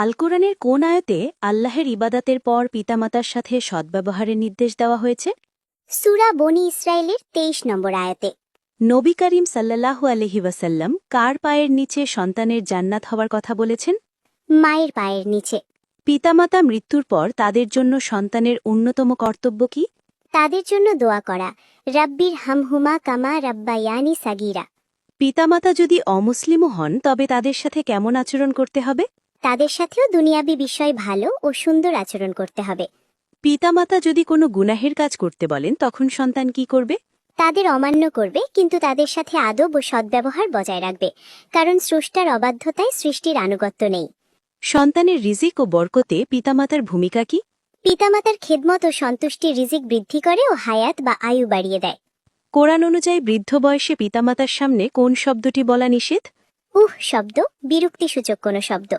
আল কোরআনের কোন আয়াতে আল্লাহের ইবাদাতের পর পিতামাতার সাথে সদ্ব্যবহারের নির্দেশ দেওয়া হয়েছে? সূরা বনি ইসরাইলের ২৩ নম্বর আয়াতে। নবী করিম সাল্লাল্লাহু আলাইহি ওয়াসাল্লাম কার পায়ের নিচে সন্তানের জান্নাত হওয়ার কথা বলেছেন? মায়ের পায়ের নিচে। পিতামাতা মৃত্যুর পর তাদের জন্য সন্তানের অন্যতম কর্তব্য কি? তাদের জন্য দোয়া করা, রাব্বির হামহুমা কামা রাব্বায়ানি সাগীরা। পিতামাতা যদি অমুসলিমও হন তবে তাদের সাথে কেমন আচরণ করতে হবে? তাদের সাথেও দুনিয়াবি বিষয় ভালো ও সুন্দর আচরণ করতে হবে। পিতামাতা যদি কোনো গুনাহের কাজ করতে বলেন তখন সন্তান কি করবে? তাদের অমান্য করবে, কিন্তু তাদের সাথে আদব ও সদ্ব্যবহার বজায় রাখবে, কারণ স্রষ্টার অবাধ্যতায় সৃষ্টির আনুগত্য নেই। সন্তানের রিজিক ও বরকতে পিতামাতার ভূমিকা কি? পিতামাতার খেদমত ও সন্তুষ্টি রিজিক বৃদ্ধি করে ও হায়াত বা আয়ু বাড়িয়ে দেয়। কোরআন অনুযায়ী বৃদ্ধ বয়সে পিতামাতার সামনে কোন শব্দটি বলা নিষেধ? শব্দ বিরক্তিসূচক কোনো শব্দ।